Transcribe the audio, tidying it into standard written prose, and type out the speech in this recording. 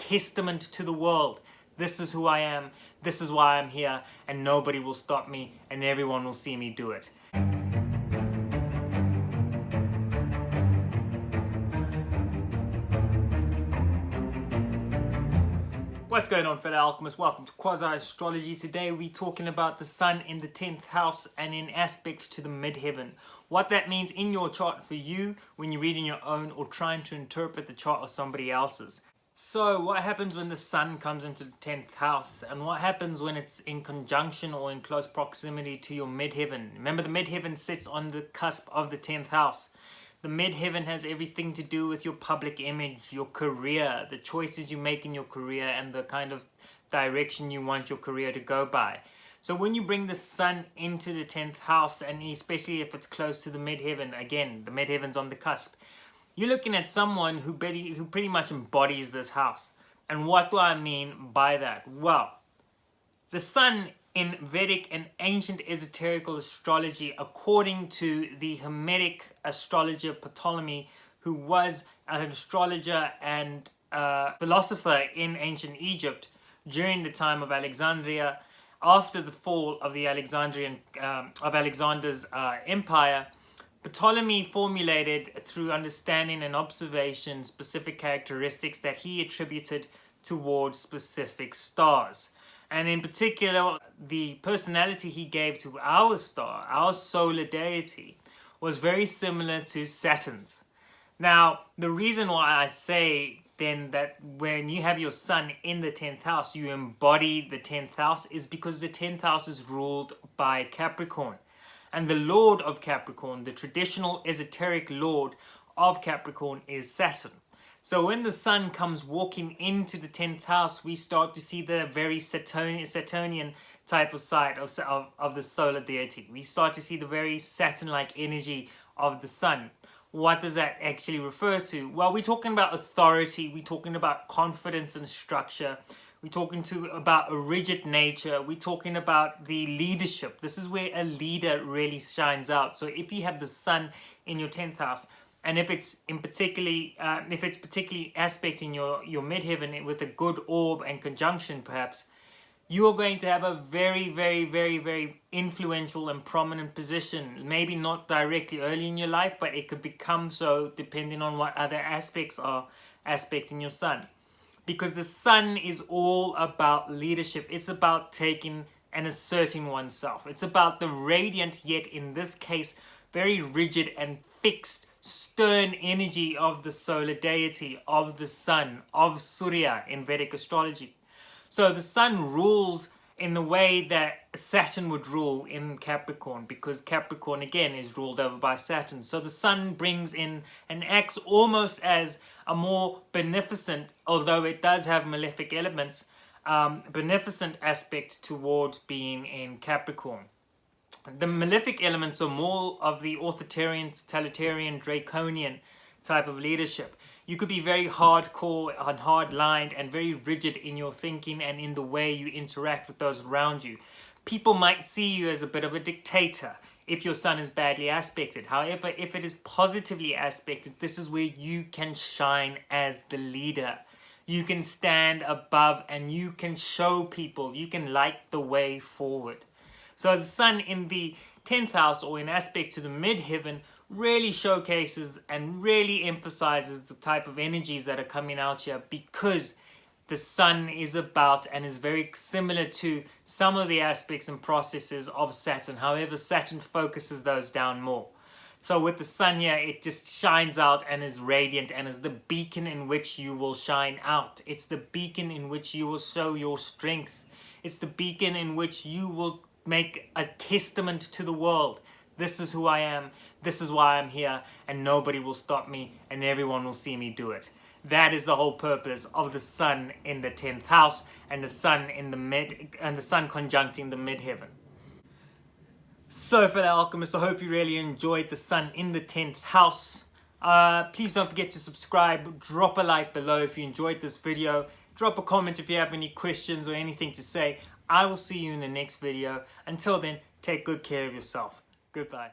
testament to the world. This is who I am, this is why I'm here, and nobody will stop me, and everyone will see me do it. What's going on, fellow alchemists? Welcome to Astrology. Today we're talking about the sun in the 10th house and in aspect to the midheaven. What that means in your chart for you when you're reading your own or trying to interpret the chart of somebody else's. So what happens when the sun comes into the 10th house, and what happens when it's in conjunction or in close proximity to your midheaven? Remember, the midheaven sits on the cusp of the 10th house. The midheaven has everything to do with your public image, your career, the choices you make in your career, and the kind of direction you want your career to go by. So when you bring the sun into the 10th house, and especially if it's close to the midheaven, again, the midheaven's on the cusp, you're looking at someone who pretty much embodies this house. And what do I mean by that? Well, the sun in Vedic and ancient esoterical astrology, according to the hermetic astrologer Ptolemy, who was an astrologer and philosopher in ancient Egypt during the time of Alexandria, after the fall of the Alexander's empire, Ptolemy formulated, through understanding and observation, specific characteristics that he attributed towards specific stars. And in particular, the personality he gave to our star, our solar deity, was very similar to Saturn's. Now, the reason why I say then that when you have your sun in the 10th house, you embody the 10th house, is because the 10th house is ruled by Capricorn. And the lord of Capricorn, the traditional esoteric lord of Capricorn, is Saturn. So when the sun comes walking into the 10th house, we start to see the very Saturnian type of side of the solar deity. We start to see the very Saturn-like energy of the sun. What does that actually refer to? Well, we're talking about authority, we're talking about confidence and structure, we're talking about a rigid nature, we're talking about the leadership. This is where a leader really shines out. So if you have the sun in your 10th house, and if it's particularly aspecting your midheaven with a good orb and conjunction perhaps, you are going to have a very, very, very, very influential and prominent position. Maybe not directly early in your life, but it could become so depending on what other aspects are aspecting your sun. Because the sun is all about leadership. It's about taking and asserting oneself. It's about the radiant, yet in this case, very rigid and fixed, stern energy of the solar deity, of the sun, of Surya in Vedic astrology. So the sun rules in the way that Saturn would rule in Capricorn, because Capricorn again is ruled over by Saturn. So the sun brings in and acts almost as a more beneficent, although it does have malefic elements, beneficent aspect towards being in Capricorn. The malefic elements are more of the authoritarian, totalitarian, draconian type of leadership. You could be very hardcore and hard-lined and very rigid in your thinking and in the way you interact with those around you. People might see you as a bit of a dictator if your sun is badly aspected. However, if it is positively aspected, this is where you can shine as the leader. You can stand above and you can show people, you can light the way forward. So the sun in the 10th house or in aspect to the midheaven really showcases and really emphasizes the type of energies that are coming out here, because the sun is about and is very similar to some of the aspects and processes of Saturn. However, Saturn focuses those down more. So with the sun here, it just shines out and is radiant and is the beacon in which you will shine out. It's the beacon in which you will show your strength. It's the beacon in which you will make a testament to the world. This is who I am, this is why I'm here, and nobody will stop me, and everyone will see me do it. That is the whole purpose of the sun in the 10th house and the sun in the sun conjuncting the midheaven. So fellow alchemists, I hope you really enjoyed the sun in the 10th house. Please don't forget to subscribe, drop a like below if you enjoyed this video, drop a comment if you have any questions or anything to say. I will see you in the next video. Until then, take good care of yourself. Goodbye.